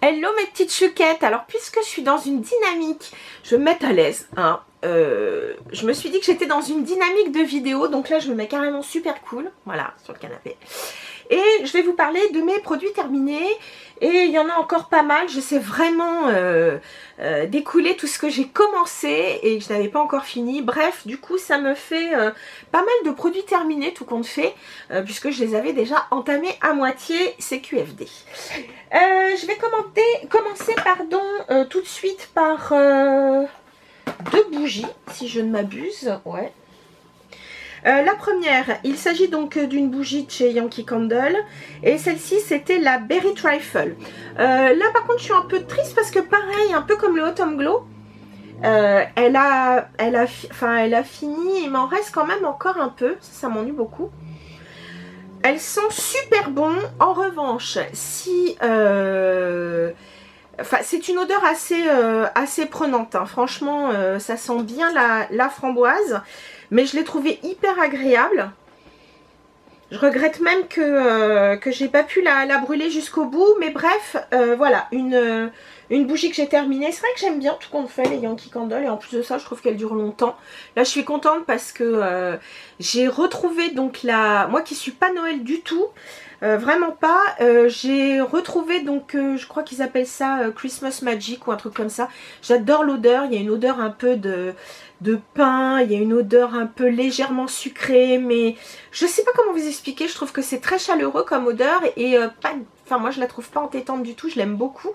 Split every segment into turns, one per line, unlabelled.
Hello mes petites chouquettes. Alors puisque je suis dans une dynamique, je vais me mettre à l'aise, hein. Je me suis dit que j'étais dans une dynamique de vidéo, donc là je me mets carrément super cool, voilà, sur le canapé. Et je vais vous parler de mes produits terminés. Et il y en a encore pas mal. J'essaie vraiment d'écouler tout ce que j'ai commencé et que je n'avais pas encore fini. Bref, du coup, ça me fait pas mal de produits terminés, tout compte fait, puisque je les avais déjà entamés à moitié CQFD. Je vais commencer tout de suite par deux bougies, si je ne m'abuse. Ouais. La première, il s'agit donc d'une bougie de chez Yankee Candle et celle-ci c'était la Berry Trifle. Là par contre je suis un peu triste parce que pareil, un peu comme le Autumn Glow, elle a fini, il m'en reste quand même encore un peu, ça m'ennuie beaucoup. Elles sont super bon, en revanche si... c'est une odeur assez prenante, hein. Franchement ça sent bien la framboise. Mais je l'ai trouvé hyper agréable. Je regrette même que j'ai pas pu la brûler jusqu'au bout. Mais bref, voilà, une bougie que j'ai terminée. C'est vrai que j'aime bien tout qu'on fait, les Yankee Candle. Et en plus de ça, je trouve qu'elle dure longtemps. Là, je suis contente parce que j'ai retrouvé donc moi qui suis pas Noël du tout. Vraiment pas. J'ai retrouvé donc, je crois qu'ils appellent ça Christmas Magic ou un truc comme ça. J'adore l'odeur. Il y a une odeur un peu de pain, il y a une odeur un peu légèrement sucrée, mais je sais pas comment vous expliquer. Je trouve que c'est très chaleureux comme odeur et moi je la trouve pas entêtante du tout, je l'aime beaucoup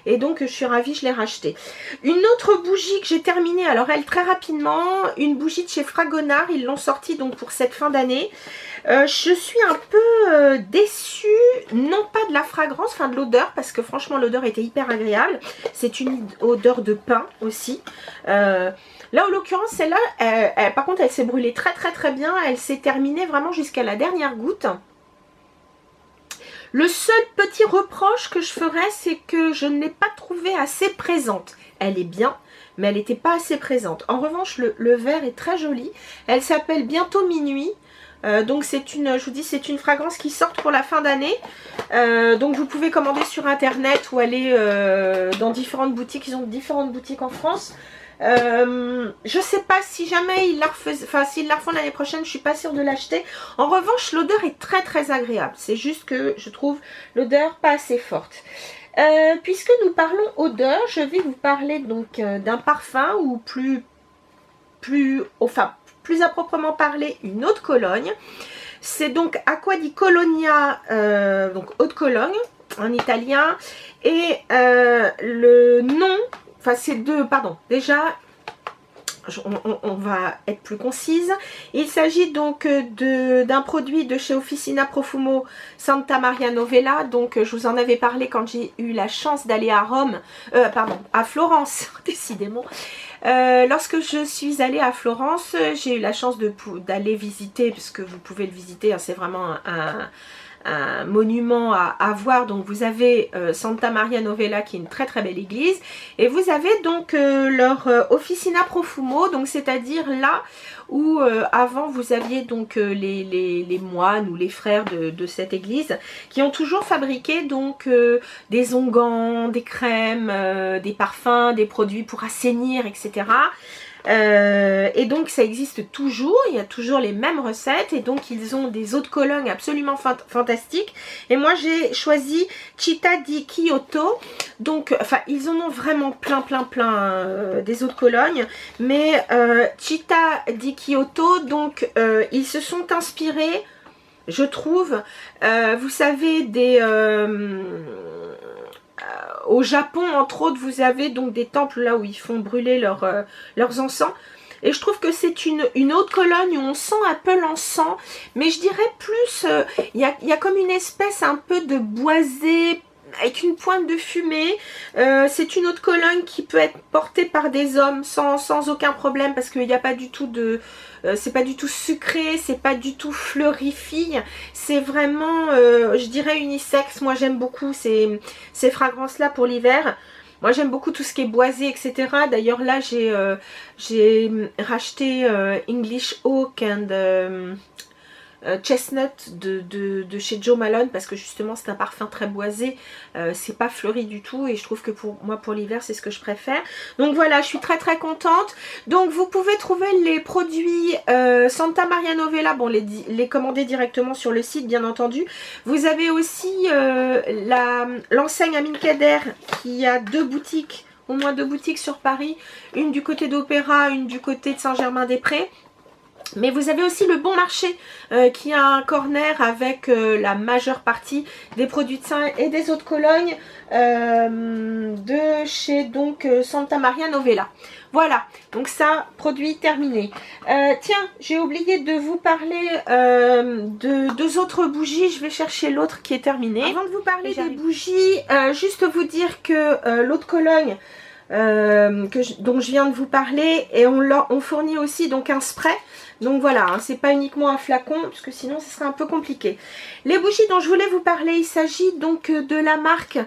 et donc je suis ravie, je l'ai rachetée. Une autre bougie que j'ai terminée, alors elle très rapidement, une bougie de chez Fragonard, ils l'ont sortie donc pour cette fin d'année. Je suis un peu déçue, non pas de la fragrance, enfin de l'odeur, parce que franchement l'odeur était hyper agréable. C'est une odeur de pain aussi. Là, en l'occurrence, celle-là, par contre, elle s'est brûlée très bien. Elle s'est terminée vraiment jusqu'à la dernière goutte. Le seul petit reproche que je ferais, c'est que je ne l'ai pas trouvée assez présente. Elle est bien, mais elle n'était pas assez présente. En revanche, le verre est très joli. Elle s'appelle Bientôt Minuit. Donc je vous dis, c'est une fragrance qui sort pour la fin d'année. Donc vous pouvez commander sur internet ou aller dans différentes boutiques. Ils ont différentes boutiques en France. Je sais pas si jamais s'ils la refont l'année prochaine, je suis pas sûre de l'acheter. En revanche, l'odeur est très agréable. C'est juste que je trouve l'odeur pas assez forte. Puisque nous parlons odeur, je vais vous parler donc d'un parfum ou plus à proprement parler, une eau de Cologne. C'est donc Acqua di Colonia, donc eau de Cologne en italien. Et le nom, c'est déjà on va être plus concise. Il s'agit donc d'un produit de chez Officina Profumo Santa Maria Novella. Donc je vous en avais parlé quand j'ai eu la chance d'aller à à Florence, décidément. Lorsque je suis allée à Florence, j'ai eu la chance d'aller visiter, puisque vous pouvez le visiter, hein, c'est vraiment un monument à voir. Donc vous avez Santa Maria Novella qui est une très belle église et vous avez donc leur Officina Profumo, donc c'est-à-dire là où avant vous aviez donc les moines ou les frères de cette église qui ont toujours fabriqué donc des onguents, des crèmes, des parfums, des produits pour assainir, etc. Et donc ça existe toujours, il y a toujours les mêmes recettes et donc ils ont des eaux de Cologne absolument fantastiques. Et moi j'ai choisi Città di Kyoto. Donc ils en ont vraiment plein des eaux de Cologne, mais Città di Kyoto, donc ils se sont inspirés, je trouve, vous savez, au Japon, entre autres, vous avez donc des temples là où ils font brûler leurs encens. Et je trouve que c'est une eau de Cologne où on sent un peu l'encens. Mais je dirais plus, il y a comme une espèce un peu de boisé avec une pointe de fumée. C'est une eau de Cologne qui peut être portée par des hommes sans aucun problème, parce qu'il n'y a pas du tout de... c'est pas du tout sucré, c'est pas du tout fleurifille, c'est vraiment, je dirais, unisexe. Moi j'aime beaucoup ces fragrances là pour l'hiver. Moi j'aime beaucoup tout ce qui est boisé, etc. D'ailleurs là j'ai racheté English Oak and Chestnut de chez Jo Malone, parce que justement c'est un parfum très boisé, c'est pas fleuri du tout et je trouve que pour moi pour l'hiver c'est ce que je préfère. Donc voilà, je suis très très contente. Donc vous pouvez trouver les produits Santa Maria Novella, bon les commander directement sur le site bien entendu. Vous avez aussi l'enseigne Amin Kader qui a deux boutiques, au moins deux boutiques sur Paris, une du côté d'Opéra, une du côté de Saint-Germain-des-Prés. Mais vous avez aussi le Bon Marché qui a un corner avec la majeure partie des produits de sein et des eaux de Cologne de chez donc Santa Maria Novella. Voilà, donc ça, produit terminé. Tiens, j'ai oublié de vous parler de deux autres bougies. Je vais chercher l'autre qui est terminée. Avant de vous parler des bougies, juste vous dire que l'eau de Cologne dont je viens de vous parler, et on fournit aussi donc un spray. Donc voilà, hein, c'est pas uniquement un flacon, parce que sinon ce serait un peu compliqué. Les bougies dont je voulais vous parler, il s'agit donc de la marque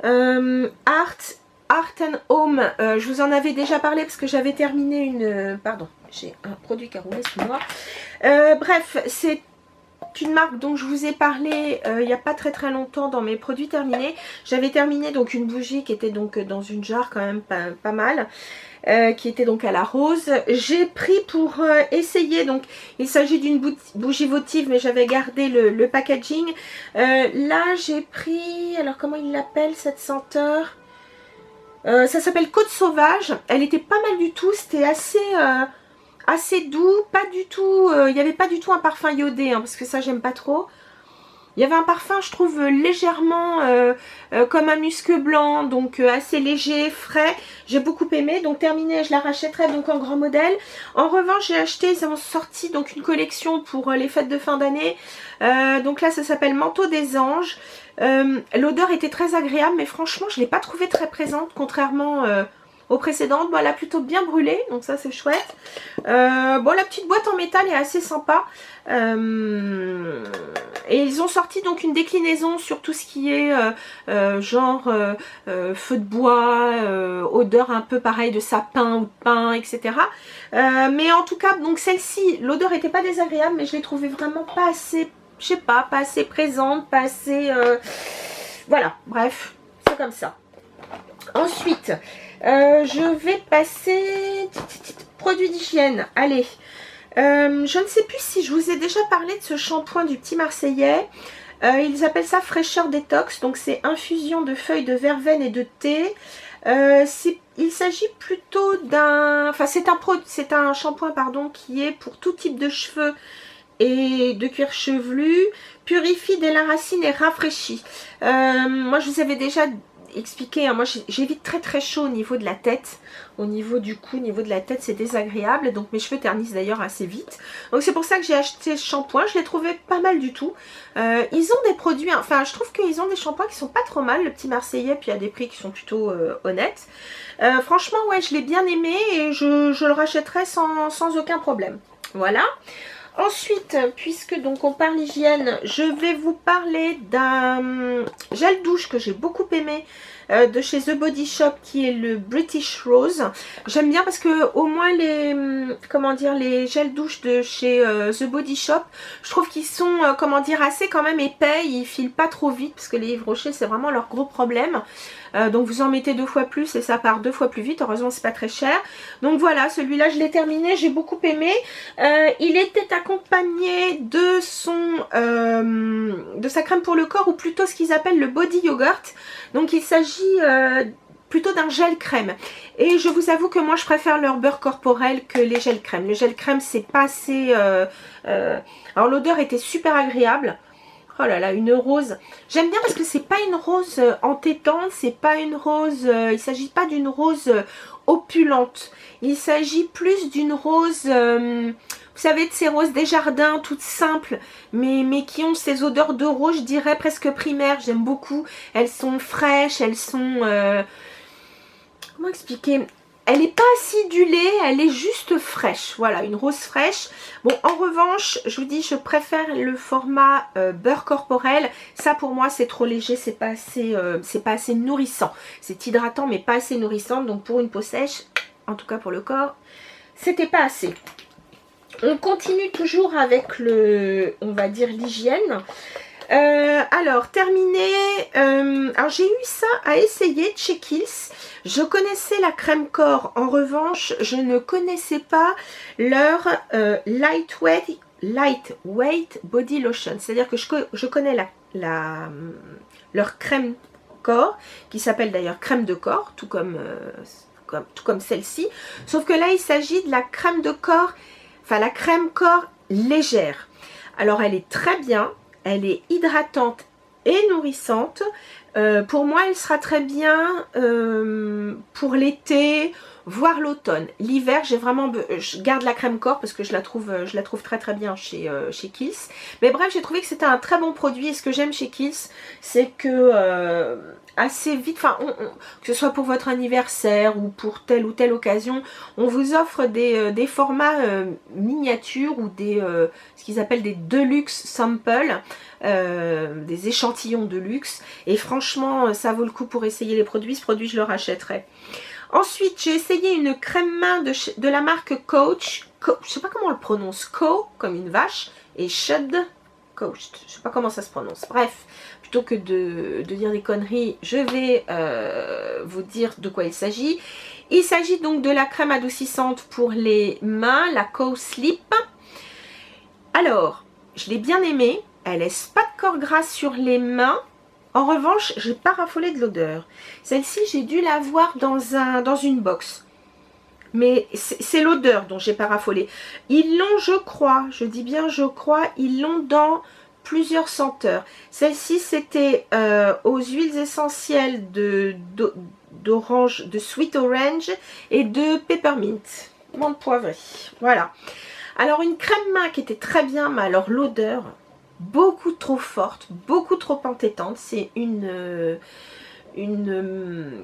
Art and Home. Je vous en avais déjà parlé parce que j'avais terminé une... pardon, j'ai un produit qui a roulé sous moi. Bref, c'est une marque dont je vous ai parlé il n'y a pas très longtemps dans mes produits terminés. J'avais terminé donc une bougie qui était donc dans une jarre quand même pas mal. Qui était donc à la rose. J'ai pris pour essayer, donc il s'agit d'une bougie votive mais j'avais gardé le packaging. Là j'ai pris, alors comment il l'appelle cette senteur, ça s'appelle Côte Sauvage. Elle était pas mal du tout, c'était assez doux, pas du tout, il n'y avait pas du tout un parfum iodé, hein, parce que ça j'aime pas trop. Il y avait un parfum, je trouve, légèrement comme un musc blanc, donc assez léger, frais. J'ai beaucoup aimé, donc terminé, je la rachèterai donc en grand modèle. En revanche, j'ai acheté, ils ont sorti donc une collection pour les fêtes de fin d'année. Donc là, ça s'appelle Manteau des Anges. L'odeur était très agréable, mais franchement, je ne l'ai pas trouvée très présente, contrairement aux précédentes. Bon, elle a plutôt bien brûlé, donc ça c'est chouette. Bon, la petite boîte en métal est assez sympa. Et ils ont sorti donc une déclinaison sur tout ce qui est genre feu de bois, odeur un peu pareil de sapin ou de pin, etc. Mais en tout cas, donc celle-ci, l'odeur était pas désagréable, mais je l'ai trouvée vraiment pas assez, je sais pas assez présente, pas assez... voilà, bref, c'est comme ça. Ensuite, je vais passer... Produits d'hygiène, allez. Je ne sais plus si je vous ai déjà parlé de ce shampoing du Petit Marseillais. Ils appellent ça fraîcheur détox. Donc c'est infusion de feuilles de verveine et de thé. Il s'agit plutôt d'un... Enfin c'est un shampoing pardon, qui est pour tout type de cheveux et de cuir chevelu. Purifie dès la racine et rafraîchit. Moi je vous avais déjà expliqué, hein, moi j'ai vite très chaud au niveau de la tête, au niveau du cou, au niveau de la tête c'est désagréable, donc mes cheveux ternissent d'ailleurs assez vite, donc c'est pour ça que j'ai acheté ce shampoing. Je l'ai trouvé pas mal du tout. Ils ont des produits, enfin je trouve qu'ils ont des shampoings qui sont pas trop mal, le Petit Marseillais, puis à des prix qui sont plutôt honnêtes. Franchement ouais, je l'ai bien aimé et je le rachèterai sans aucun problème. Voilà. Ensuite, puisque donc on parle hygiène, je vais vous parler d'un gel douche que j'ai beaucoup aimé de chez The Body Shop, qui est le British Rose. J'aime bien parce que au moins les comment dire, les gels douche de chez The Body Shop, je trouve qu'ils sont comment dire, assez quand même épais, ils filent pas trop vite parce que les Yves Rocher c'est vraiment leur gros problème. Donc vous en mettez 2 fois plus et ça part 2 fois plus vite. Heureusement c'est pas très cher. Donc voilà, celui-là je l'ai terminé, j'ai beaucoup aimé. Il était accompagné de de sa crème pour le corps, ou plutôt ce qu'ils appellent le body yogurt. Donc il s'agit plutôt d'un gel crème. Et je vous avoue que moi je préfère leur beurre corporel que les gels crème. Le gel crème c'est pas assez... Alors l'odeur était super agréable. Oh là là, une rose. J'aime bien parce que c'est pas une rose entêtante, c'est pas une rose... il s'agit pas d'une rose opulente. Il s'agit plus d'une rose... vous savez, de ces roses des jardins, toutes simples, mais qui ont ces odeurs de rose, je dirais presque primaires. J'aime beaucoup. Elles sont fraîches, elles sont... comment expliquer ? Elle n'est pas acidulée, elle est juste fraîche. Voilà, une rose fraîche. Bon, en revanche, je vous dis, je préfère le format beurre corporel. Ça, pour moi, c'est trop léger, c'est pas assez nourrissant. C'est hydratant, mais pas assez nourrissant. Donc, pour une peau sèche, en tout cas pour le corps, c'était pas assez. On continue toujours avec le, on va dire, l'hygiène. Alors, terminé. Alors, j'ai eu ça à essayer de chez Kiehl's. Je connaissais la crème corps. En revanche, je ne connaissais pas leur lightweight body lotion. C'est-à-dire que je connais leur crème corps, qui s'appelle d'ailleurs crème de corps, tout comme celle-ci. Sauf que là, il s'agit de la crème de corps, enfin la crème corps légère. Alors, elle est très bien. Elle est hydratante et nourrissante. Pour moi, elle sera très bien pour l'été, voire l'automne. L'hiver, je garde la crème corps parce que je la trouve très très bien chez Kiehl's. Mais bref, j'ai trouvé que c'était un très bon produit. Et ce que j'aime chez Kiehl's, c'est que assez vite, enfin, que ce soit pour votre anniversaire ou pour telle ou telle occasion, on vous offre des formats miniatures ou ce qu'ils appellent des deluxe samples, des échantillons de luxe. Et franchement, ça vaut le coup pour essayer les produits. Ce produit, je le rachèterai. Ensuite, j'ai essayé une crème main de la marque Coach. Je sais pas comment on le prononce. Comme une vache. Et Shud Coach. Je sais pas comment ça se prononce. Bref, plutôt que de dire des conneries, je vais vous dire de quoi il s'agit. Il s'agit donc de la crème adoucissante pour les mains, la Co Sleep. Alors, je l'ai bien aimée. Elle laisse pas de corps gras sur les mains. En revanche, j'ai pas raffolé de l'odeur. Celle-ci, j'ai dû la voir dans une box. Mais c'est l'odeur dont j'ai pas raffolé. Ils l'ont, je crois, je dis bien je crois, ils l'ont dans plusieurs senteurs. Celle-ci, c'était aux huiles essentielles d'orange, de sweet orange et de peppermint, menthe poivrée. Voilà. Alors, une crème main qui était très bien, mais alors l'odeur, beaucoup trop forte, beaucoup trop entêtante. C'est une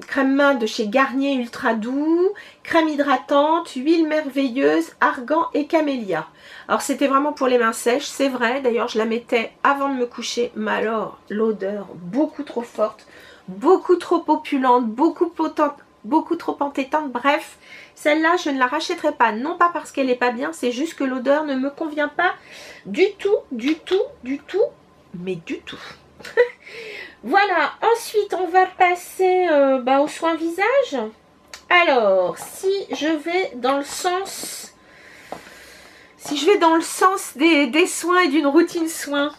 crème main de chez Garnier Ultra Doux, crème hydratante, huile merveilleuse, argan et camélia. Alors c'était vraiment pour les mains sèches, c'est vrai, d'ailleurs je la mettais avant de me coucher, mais alors l'odeur beaucoup trop forte, beaucoup trop opulente, beaucoup trop entêtante. Bref, celle-là je ne la rachèterai pas, non pas parce qu'elle n'est pas bien, c'est juste que l'odeur ne me convient pas du tout, mais du tout. Voilà, ensuite on va passer aux soins visage. Alors, si je vais dans le sens des soins et d'une routine soins,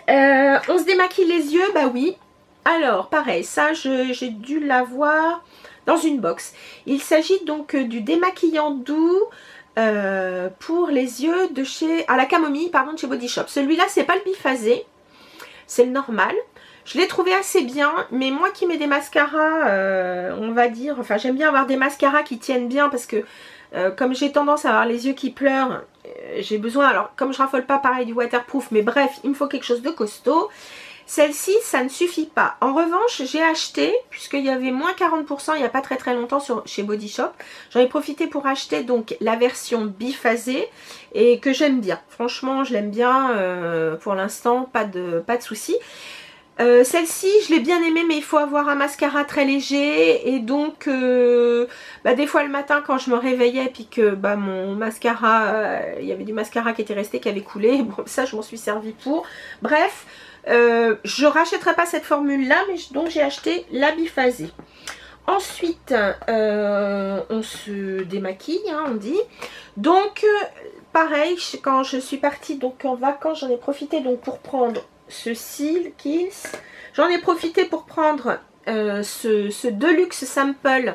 on se démaquille les yeux, bah oui. Alors, pareil, ça j'ai dû l'avoir dans une box. Il s'agit donc du démaquillant doux pour les yeux de chez... Ah, la camomille, pardon, de chez Body Shop. Celui-là, c'est pas le biphasé, c'est le normal. Je l'ai trouvé assez bien, mais moi qui mets des mascaras, on va dire, enfin j'aime bien avoir des mascaras qui tiennent bien parce que comme j'ai tendance à avoir les yeux qui pleurent, j'ai besoin, alors comme je raffole pas pareil du waterproof, mais bref, il me faut quelque chose de costaud. Celle-ci, ça ne suffit pas. En revanche, j'ai acheté, puisqu'il y avait moins 40% il n'y a pas très très longtemps chez Body Shop, j'en ai profité pour acheter donc la version biphasée et que j'aime bien. Franchement, je l'aime bien, pour l'instant, pas de soucis. Celle-ci, je l'ai bien aimée, mais il faut avoir un mascara très léger. Et donc, des fois le matin, quand je me réveillais, puis que mon mascara, il y avait du mascara qui était resté, qui avait coulé. Bon, ça, je m'en suis servi pour. Bref, je rachèterai pas cette formule-là, mais donc j'ai acheté la biphasée. Ensuite, on se démaquille, hein, on dit. Donc, pareil, quand je suis partie donc en vacances, j'en ai profité donc pour prendre ceci, Kiehl's. J'en ai profité pour prendre ce Deluxe Sample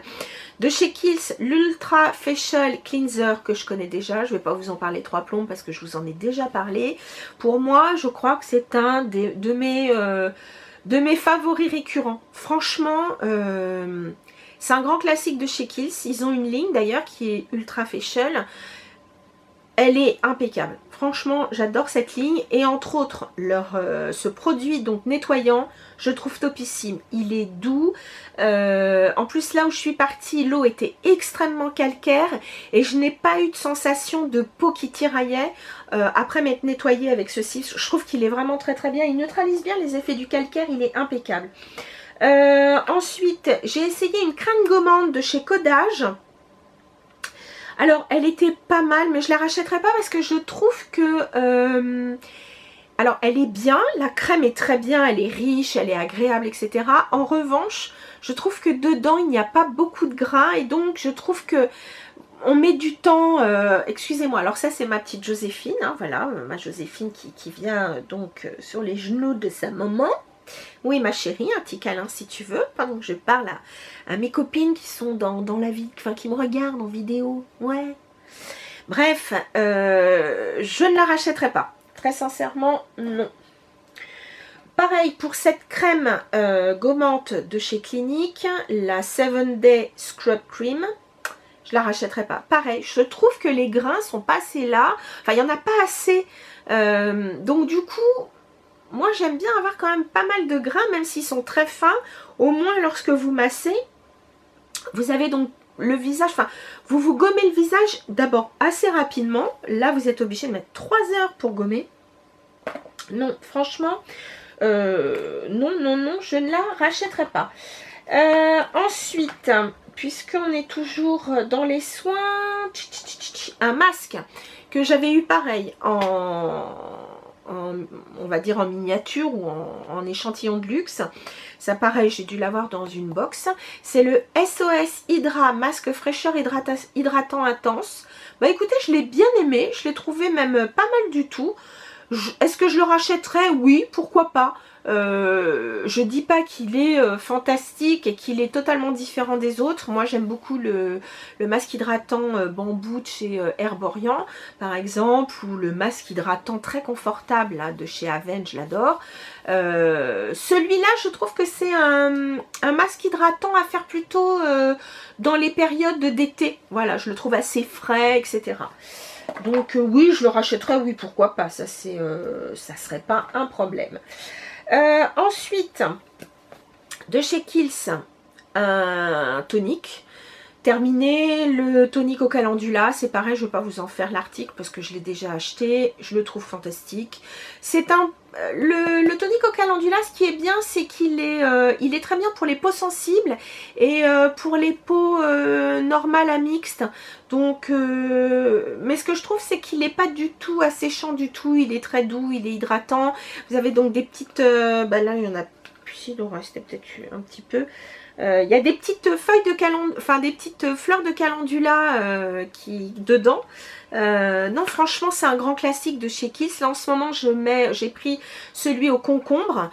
de chez Kiehl's, l'Ultra Facial Cleanser que je connais déjà. Je ne vais pas vous en parler trois plombs parce que je vous en ai déjà parlé. Pour moi, je crois que c'est un de mes favoris récurrents. Franchement, c'est un grand classique de chez Kiehl's. Ils ont une ligne d'ailleurs qui est Ultra Facial. Elle est impeccable. Franchement, j'adore cette ligne. Et entre autres, ce produit donc nettoyant, je trouve topissime. Il est doux. En plus, là où je suis partie, l'eau était extrêmement calcaire. Et je n'ai pas eu de sensation de peau qui tiraillait après m'être nettoyée avec ceci. Je trouve qu'il est vraiment très très bien. Il neutralise bien les effets du calcaire. Il est impeccable. Ensuite, j'ai essayé une crème gommante de chez Codage. Alors, elle était pas mal, mais je la rachèterai pas parce que je trouve que... alors, elle est bien, la crème est très bien, elle est riche, elle est agréable, etc. En revanche, je trouve que dedans, il n'y a pas beaucoup de gras et donc je trouve que on met du temps, excusez-moi, alors ça c'est ma petite Joséphine, hein, voilà, ma Joséphine qui vient donc sur les genoux de sa maman. Oui ma chérie, un petit câlin si tu veux, pendant que je parle à mes copines qui sont dans la vie, enfin qui me regardent en vidéo, ouais. Bref, je ne la rachèterai pas, très sincèrement non. Pareil pour cette crème gommante de chez Clinique, la 7 Day Scrub Cream. Je la rachèterai pas. Pareil, je trouve que les grains sont pas assez là. Enfin, il n'y en a pas assez. Donc du coup, moi j'aime bien avoir quand même pas mal de grains, même s'ils sont très fins. Au moins lorsque vous massez, vous avez donc le visage, enfin, vous vous gommez le visage d'abord assez rapidement. Là, vous êtes obligé de mettre 3 heures pour gommer. Non, franchement, non, je ne la rachèterai pas. Ensuite... puisqu'on est toujours dans les soins, un masque que j'avais eu pareil on va dire en miniature ou en échantillon de luxe. Ça pareil, j'ai dû l'avoir dans une box. C'est le SOS Hydra masque fraîcheur hydratant intense. Bah écoutez, je l'ai bien aimé, je l'ai trouvé même pas mal du tout. Est-ce que je le rachèterais? Oui, pourquoi pas. Je dis pas qu'il est fantastique et qu'il est totalement différent des autres. Moi j'aime beaucoup le masque hydratant bambou de chez Herborian par exemple, ou le masque hydratant très confortable là, de chez Avène, je l'adore. Celui-là je trouve que c'est un masque hydratant à faire plutôt dans les périodes d'été. Voilà, je le trouve assez frais, etc. Donc oui, je le rachèterais, oui, pourquoi pas, ça serait pas un problème. Ensuite, de chez Kiehl's, un tonique. Terminé, le tonique au calendula, c'est pareil, je ne vais pas vous en faire l'article parce que je l'ai déjà acheté, je le trouve fantastique. C'est le tonique au calendula, ce qui est bien, c'est qu'il est, il est très bien pour les peaux sensibles et pour les peaux normales à mixtes. Donc, mais ce que je trouve, c'est qu'il n'est pas du tout asséchant du tout, il est très doux, il est hydratant. Vous avez donc des petites, bah là il y en a plus, il en restait peut-être un petit peu. Il y a des petites feuilles de calendula, enfin des petites fleurs de calendula qui dedans. Non, franchement, c'est un grand classique de chez Kiehl's. Là, en ce moment, j'ai pris celui au concombre,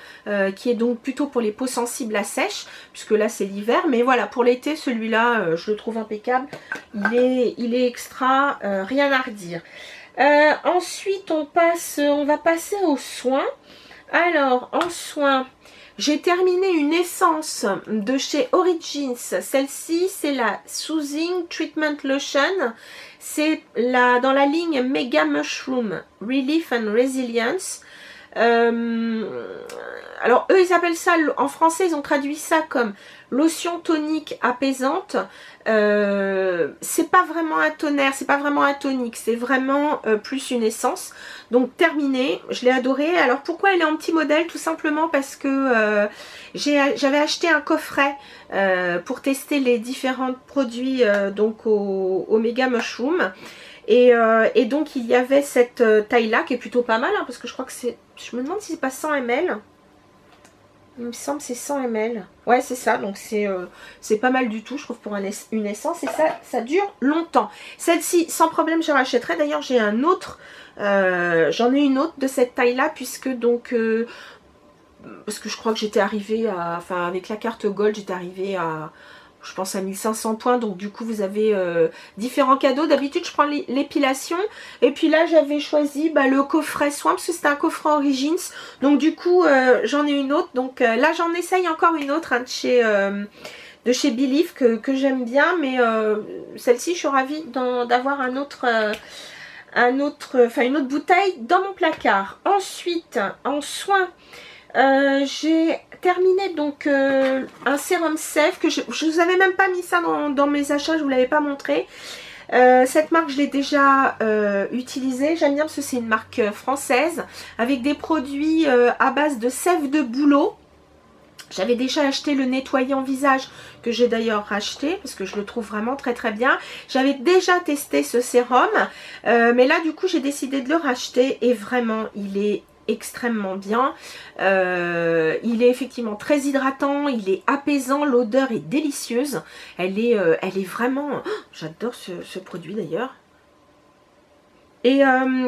qui est donc plutôt pour les peaux sensibles à sèche, puisque là, c'est l'hiver. Mais voilà, pour l'été, celui-là, je le trouve impeccable. Il est extra, rien à redire. Ensuite, on va passer aux soins. Alors, en soins... j'ai terminé une essence de chez Origins. Celle-ci, c'est la Soothing Treatment Lotion. C'est dans la ligne Mega Mushroom Relief and Resilience. Alors, eux, ils appellent ça, en français, ils ont traduit ça comme lotion tonique apaisante. C'est pas vraiment un tonnerre, c'est pas vraiment un tonique, c'est vraiment plus une essence. Donc terminé, je l'ai adoré. Alors pourquoi elle est en petit modèle? Tout simplement parce que j'avais acheté un coffret pour tester les différents produits donc au Mega Mushroom. Et donc il y avait cette taille là qui est plutôt pas mal, hein, parce que je crois que c'est, je me demande si c'est pas 100 ml. Il me semble que c'est 100 ml. Ouais, c'est ça. Donc c'est pas mal du tout, je trouve, pour une essence. Et ça dure longtemps. Celle-ci, sans problème, je rachèterai. D'ailleurs, j'ai un autre. J'en ai une autre de cette taille-là, puisque donc... parce que je crois que j'étais arrivée à... Enfin, avec la carte Gold, j'étais arrivée à... je pense à 1500 points, donc du coup vous avez différents cadeaux. D'habitude je prends l'épilation, et puis là j'avais choisi le coffret soin, parce que c'était un coffret Origins, donc du coup j'en ai une autre. Donc là j'en essaye encore une autre, hein, de chez Believe, que j'aime bien, mais celle-ci je suis ravie d'avoir une autre bouteille dans mon placard. Ensuite, en soins, j'ai terminé donc un sérum Safe, que je vous avais même pas mis ça dans mes achats, je vous l'avais pas montré. Cette marque je l'ai déjà utilisée, j'aime bien parce que c'est une marque française avec des produits à base de sève de bouleau. J'avais déjà acheté le nettoyant visage que j'ai d'ailleurs racheté parce que je le trouve vraiment très très bien. J'avais déjà testé ce sérum, mais là du coup j'ai décidé de le racheter et vraiment il est extrêmement bien. Il est effectivement très hydratant, il est apaisant, l'odeur est délicieuse. Elle est vraiment... Oh, j'adore ce produit d'ailleurs. Et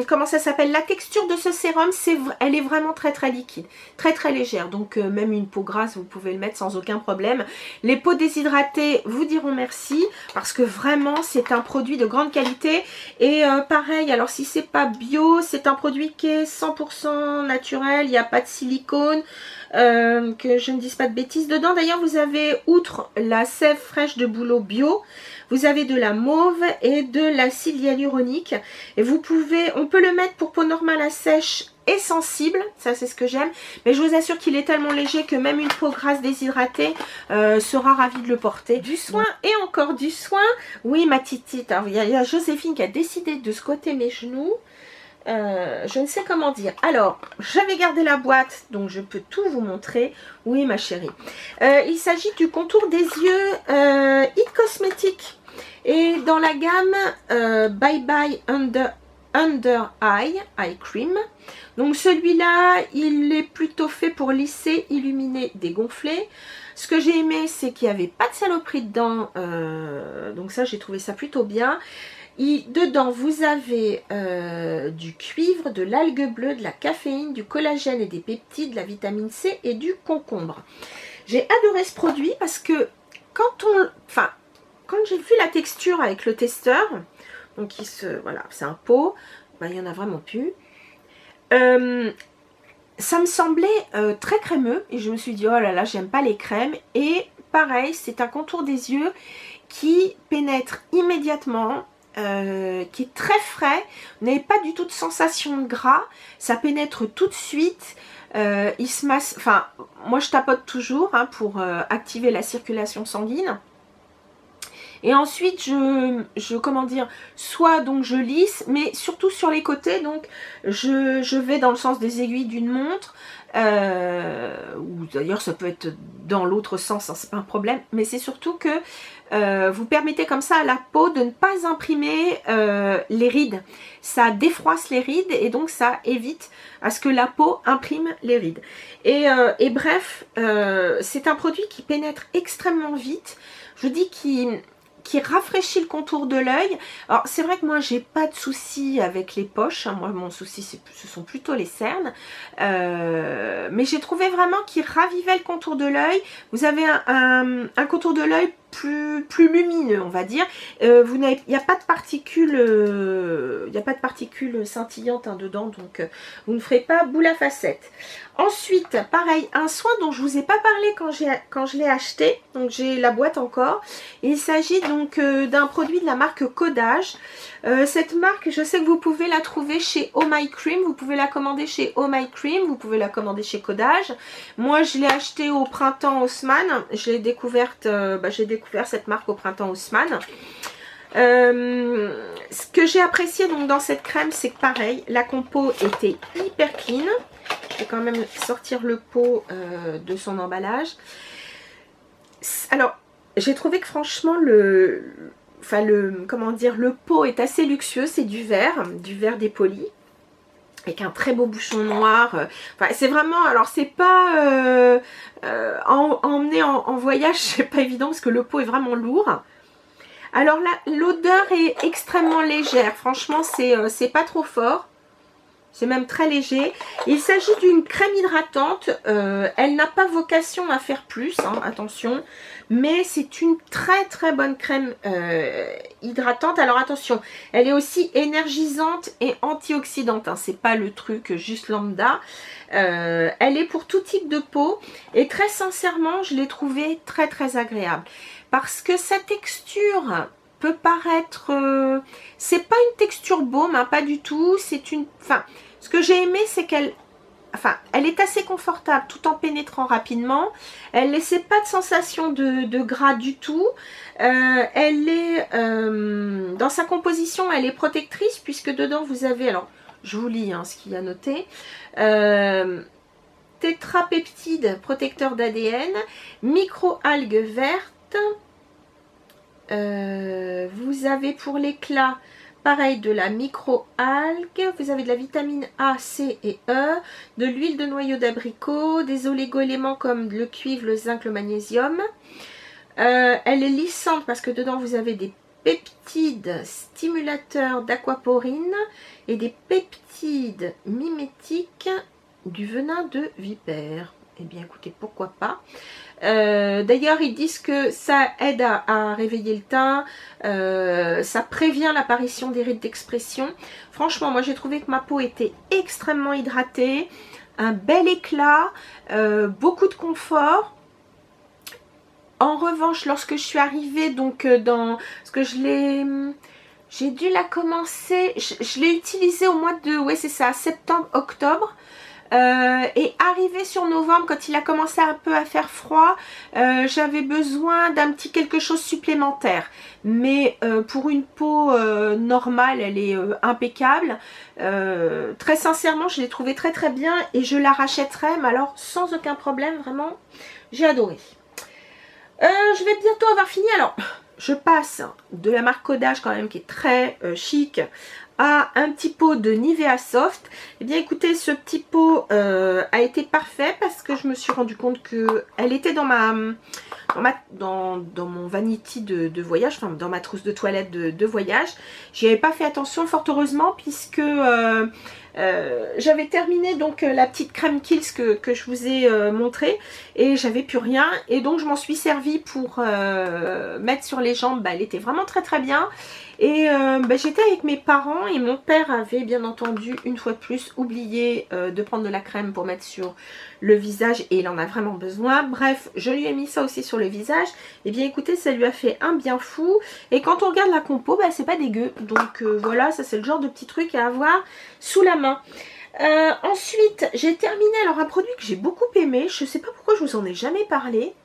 comment ça s'appelle? La texture de ce sérum, elle est vraiment très très liquide, très très légère. Donc même une peau grasse, vous pouvez le mettre sans aucun problème. Les peaux déshydratées vous diront merci parce que vraiment c'est un produit de grande qualité. Et pareil, alors si c'est pas bio, c'est un produit qui est 100% naturel, il n'y a pas de silicone. Que je ne dise pas de bêtises. Dedans d'ailleurs vous avez, outre la sève fraîche de bouleau bio, vous avez de la mauve et de l'acide hyaluronique. Et on peut le mettre pour peau normale à sèche et sensible, ça c'est ce que j'aime. Mais je vous assure qu'il est tellement léger que même une peau grasse déshydratée sera ravie de le porter. Du soin et encore du soin. Oui ma titite, alors il y a Joséphine qui a décidé de squatter mes genoux. Je ne sais comment dire. Alors, j'avais gardé la boîte, donc je peux tout vous montrer. Oui, ma chérie. Il s'agit du contour des yeux It Cosmetics. Et dans la gamme Bye Bye Under Eye Cream. Donc celui-là, il est plutôt fait pour lisser, illuminer, dégonfler. Ce que j'ai aimé, c'est qu'il n'y avait pas de saloperie dedans. Donc ça, j'ai trouvé ça plutôt bien. Dedans, vous avez du cuivre, de l'algue bleue, de la caféine, du collagène et des peptides, de la vitamine C et du concombre. J'ai adoré ce produit parce que quand j'ai vu la texture avec le testeur, donc voilà, c'est un pot, ben, il n'y en a vraiment plus. Ça me semblait très crémeux et je me suis dit oh là là, j'aime pas les crèmes. Et pareil, c'est un contour des yeux qui pénètre immédiatement. Qui est très frais, vous n'avez pas du tout de sensation de gras, ça pénètre tout de suite, il se masse, enfin moi je tapote toujours hein, pour activer la circulation sanguine. Et ensuite comment dire, soit donc je lisse, mais surtout sur les côtés, donc je vais dans le sens des aiguilles d'une montre, ou d'ailleurs ça peut être dans l'autre sens, hein, c'est pas un problème, mais c'est surtout que vous permettez comme ça à la peau de ne pas imprimer les rides. Ça défroisse les rides et donc ça évite à ce que la peau imprime les rides. Et bref, c'est un produit qui pénètre extrêmement vite. Je vous dis qui rafraîchit le contour de l'œil. Alors c'est vrai que moi j'ai pas de soucis avec les poches, hein. Moi mon souci ce sont plutôt les cernes, mais j'ai trouvé vraiment qu'il ravivait le contour de l'œil. Vous avez un contour de l'œil plus lumineux, on va dire. Il n'y a pas de particules, scintillantes hein, dedans, donc vous ne ferez pas boule à facettes. Ensuite, pareil, un soin dont je vous ai pas parlé quand je l'ai acheté, donc j'ai la boîte encore. Il s'agit donc d'un produit de la marque Codage. Cette marque, je sais que vous pouvez la trouver chez Oh My Cream, vous pouvez la commander chez Oh My Cream, vous pouvez la commander chez Codage. Moi, je l'ai acheté au printemps Haussmann. J'ai découvert cette marque au printemps Haussmann. Ce que j'ai apprécié donc dans cette crème, c'est que pareil, la compo était hyper clean. Je vais quand même sortir le pot de son emballage. Alors, j'ai trouvé que franchement le pot est assez luxueux, c'est du verre dépoli avec un très beau bouchon noir. Enfin, c'est vraiment, alors c'est pas emmener en voyage, c'est pas évident parce que le pot est vraiment lourd. Alors là, l'odeur est extrêmement légère, franchement c'est pas trop fort. C'est même très léger. Il s'agit d'une crème hydratante. Elle n'a pas vocation à faire plus, hein, attention. Mais c'est une très très bonne crème hydratante. Alors attention, elle est aussi énergisante et antioxydante. Hein. C'est pas le truc juste lambda. Elle est pour tout type de peau. Et très sincèrement, je l'ai trouvée très très agréable. Parce que sa texture peut paraître... c'est pas une texture baume, hein, pas du tout. C'est une... Enfin... Ce que j'ai aimé, c'est qu'elle est assez confortable tout en pénétrant rapidement. Elle ne laissait pas de sensation de gras du tout. Elle est, dans sa composition, elle est protectrice puisque dedans vous avez, alors je vous lis hein, ce qu'il y a noté. tétrapeptide protecteur d'ADN, micro-algues vertes. Vous avez pour l'éclat, pareil, de la micro-algue, vous avez de la vitamine A, C et E, de l'huile de noyau d'abricot, des oligo-éléments comme le cuivre, le zinc, le magnésium. Elle est lissante parce que dedans vous avez des peptides stimulateurs d'aquaporine et des peptides mimétiques du venin de vipère. Eh bien écoutez, pourquoi pas. D'ailleurs ils disent que ça aide à réveiller le teint, ça prévient l'apparition des rides d'expression. Franchement moi j'ai trouvé que ma peau était extrêmement hydratée, un bel éclat, beaucoup de confort. En revanche, lorsque je suis arrivée donc parce que j'ai dû la commencer, je l'ai utilisée au mois de, ouais c'est ça, septembre-octobre. Et arrivé sur novembre, quand il a commencé un peu à faire froid, j'avais besoin d'un petit quelque chose supplémentaire. Mais pour une peau normale, elle est impeccable. Très sincèrement, je l'ai trouvée très très bien et je la rachèterai, mais alors sans aucun problème, vraiment, j'ai adoré. Je vais bientôt avoir fini. Alors, je passe de la marque Codage quand même qui est très chic à un petit pot de Nivea Soft. Eh bien écoutez, ce petit pot a été parfait parce que je me suis rendu compte que elle était dans mon vanity de voyage, enfin dans ma trousse de toilette de voyage. J'y avais pas fait attention, fort heureusement, puisque j'avais terminé donc la petite crème Kiehl's que je vous ai montré et j'avais plus rien, et donc je m'en suis servi pour mettre sur les jambes. Elle était vraiment très très bien. Et j'étais avec mes parents et mon père avait bien entendu une fois de plus oublié de prendre de la crème pour mettre sur le visage et il en a vraiment besoin. Bref, je lui ai mis ça aussi sur le visage. Et bien écoutez, ça lui a fait un bien fou. Et quand on regarde la compo, c'est pas dégueu. Donc voilà, ça c'est le genre de petit truc à avoir sous la main. Ensuite, j'ai terminé alors un produit que j'ai beaucoup aimé. Je sais pas pourquoi je vous en ai jamais parlé.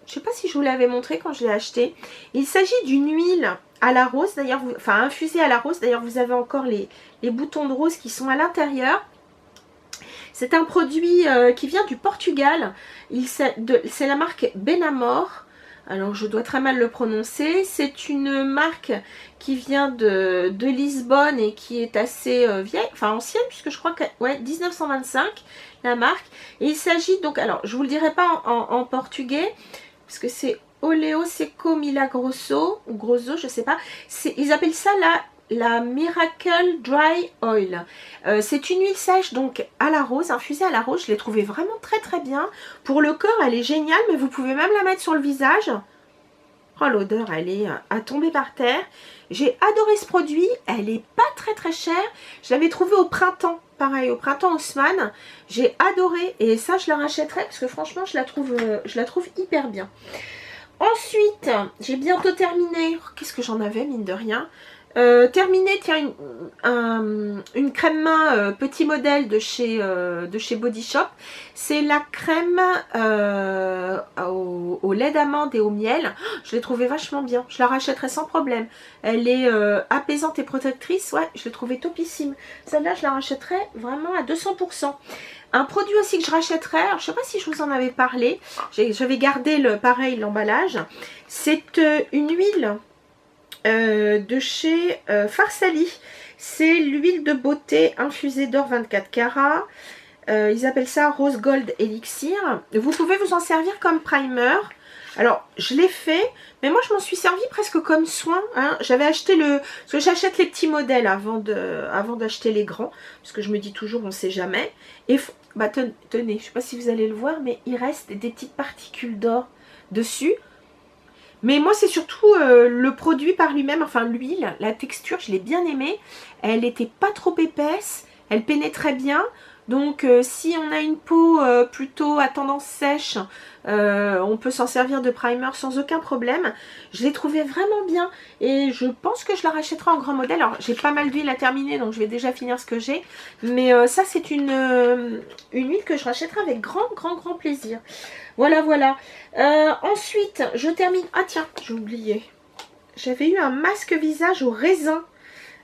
Je sais pas si je vous l'avais montré quand je l'ai acheté. Il s'agit d'une huile à la rose, d'ailleurs, enfin infusée à la rose. D'ailleurs, vous avez encore les boutons de rose qui sont à l'intérieur. C'est un produit qui vient du Portugal. C'est la marque Benamor. Alors, je dois très mal le prononcer. C'est une marque qui vient de Lisbonne et qui est assez vieille, enfin ancienne, puisque je crois que, ouais, 1925, la marque. Et il s'agit donc, alors, je vous le dirai pas en portugais, parce que c'est Oleo Seco Milagroso, ou Grosso, je sais pas. Ils appellent ça la Miracle Dry Oil. C'est une huile sèche, donc à la rose, infusée à la rose. Je l'ai trouvée vraiment très très bien. Pour le corps, elle est géniale, mais vous pouvez même la mettre sur le visage. Oh, l'odeur, elle est à tomber par terre. J'ai adoré ce produit. Elle est pas très très chère. Je l'avais trouvé au printemps. Pareil, au printemps Haussmann. J'ai adoré. Et ça, je la rachèterai parce que franchement, je la trouve hyper bien. Ensuite, j'ai bientôt terminé. Qu'est-ce que j'en avais, mine de rien. Terminé, tiens, une crème main petit modèle de chez Body Shop. C'est la crème au lait d'amande et au miel. Je l'ai trouvée vachement bien. Je la rachèterai sans problème. Elle est apaisante et protectrice. Ouais, je l'ai trouvée topissime. Celle-là, je la rachèterai vraiment à 200%. Un produit aussi que je rachèterai, alors je ne sais pas si je vous en avais parlé. J'avais gardé pareil l'emballage. C'est une huile de chez Farsali. C'est l'huile de beauté infusée d'or 24 carats. Ils appellent ça Rose Gold Elixir. Vous pouvez vous en servir comme primer. Alors, je l'ai fait, mais moi, je m'en suis servi presque comme soin. Hein. J'avais acheté parce que j'achète les petits modèles avant d'acheter les grands. Parce que je me dis toujours, on ne sait jamais. Et tenez, je ne sais pas si vous allez le voir, mais il reste des petites particules d'or dessus. Mais moi, c'est surtout le produit par lui-même, enfin l'huile, la texture, je l'ai bien aimée. Elle n'était pas trop épaisse, elle pénétrait bien. Donc, si on a une peau plutôt à tendance sèche, on peut s'en servir de primer sans aucun problème. Je l'ai trouvée vraiment bien et je pense que je la rachèterai en grand modèle. Alors, j'ai pas mal d'huile à terminer, donc je vais déjà finir ce que j'ai. Mais ça, c'est une huile que je rachèterai avec grand plaisir. Voilà, voilà. Ensuite, je termine... Ah tiens, j'ai oublié. J'avais eu un masque visage au raisin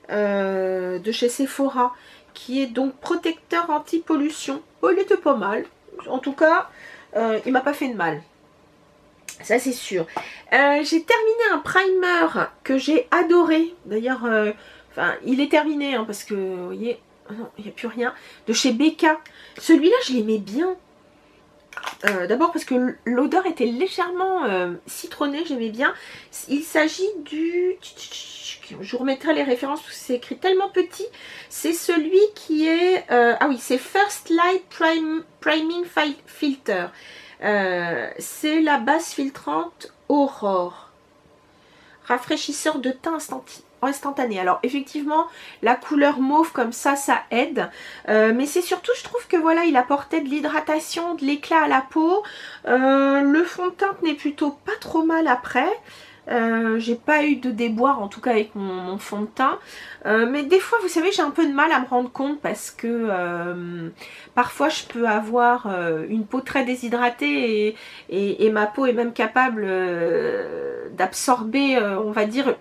de chez Sephora, qui est donc protecteur anti-pollution. Oh, il était pas mal. En tout cas, il m'a pas fait de mal. Ça c'est sûr. J'ai terminé un primer que j'ai adoré. D'ailleurs, enfin, il est terminé hein, parce que, vous voyez, non, il n'y a plus rien. De chez Becca. Celui-là, je l'aimais bien. D'abord parce que l'odeur était légèrement citronnée, j'aimais bien. Il s'agit du... Je vous remettrai les références parce que c'est écrit tellement petit. C'est celui qui est... ah oui, c'est First Light Priming Filter. C'est la base filtrante Aurore. Rafraîchisseur de teint instantané. Alors effectivement, la couleur mauve comme ça aide. Mais c'est surtout, je trouve que voilà, il apportait de l'hydratation, de l'éclat à la peau. Le fond de teint n'est plutôt pas trop mal après. J'ai pas eu de déboire en tout cas avec mon fond de teint. Mais des fois, vous savez, j'ai un peu de mal à me rendre compte parce que parfois je peux avoir une peau très déshydratée et ma peau est même capable d'absorber, on va dire,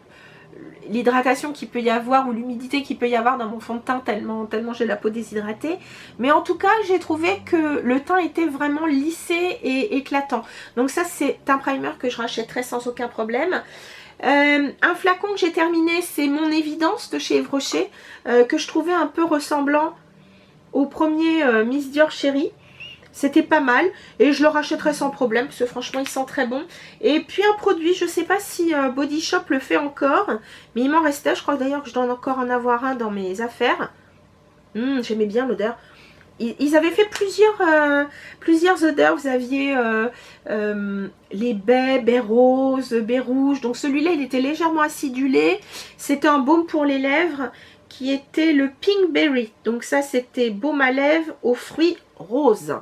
l'hydratation qu'il peut y avoir ou l'humidité qu'il peut y avoir dans mon fond de teint tellement j'ai la peau déshydratée. Mais en tout cas, j'ai trouvé que le teint était vraiment lissé et éclatant. Donc ça, c'est un primer que je rachèterai sans aucun problème. Un flacon que j'ai terminé, c'est Mon Évidence de chez Yves Rocher, que je trouvais un peu ressemblant au premier Miss Dior Chérie. C'était pas mal et je le rachèterai sans problème parce que franchement il sent très bon. Et puis un produit, je sais pas si Body Shop le fait encore, mais il m'en restait. Je crois d'ailleurs que je dois encore en avoir un dans mes affaires. J'aimais bien l'odeur. Ils avaient fait plusieurs odeurs. Vous aviez les baies roses, baies rouges. Donc celui-là il était légèrement acidulé. C'était un baume pour les lèvres qui était le Pink Berry. Donc ça c'était baume à lèvres aux fruits roses.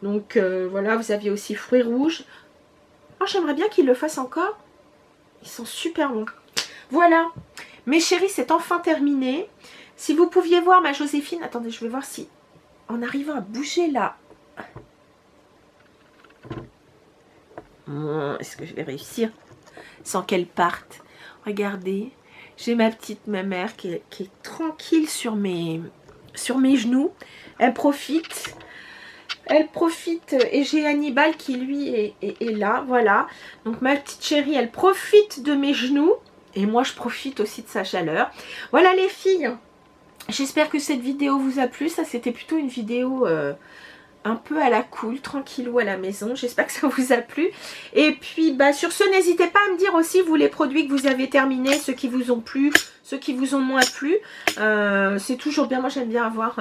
Donc voilà, vous aviez aussi fruits rouges. Oh, j'aimerais bien qu'ils le fassent encore. Ils sont super bons. Voilà, mes chéris, c'est enfin terminé. Si vous pouviez voir ma Joséphine, attendez, je vais voir si en arrivant à bouger là. Est-ce que je vais réussir sans qu'elle parte? Regardez, j'ai ma petite mère qui est tranquille sur mes genoux. Elle profite et j'ai Hannibal qui lui est là, voilà. Donc ma petite chérie, elle profite de mes genoux et moi je profite aussi de sa chaleur. Voilà les filles, j'espère que cette vidéo vous a plu. Ça c'était plutôt une vidéo un peu à la cool, tranquillou à la maison. J'espère que ça vous a plu. Et puis bah, sur ce, n'hésitez pas à me dire aussi vous les produits que vous avez terminés, ceux qui vous ont plu, ceux qui vous ont moins plu. C'est toujours bien, moi j'aime bien avoir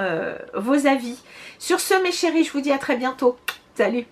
vos avis. Sur ce mes chéris, je vous dis à très bientôt. Salut!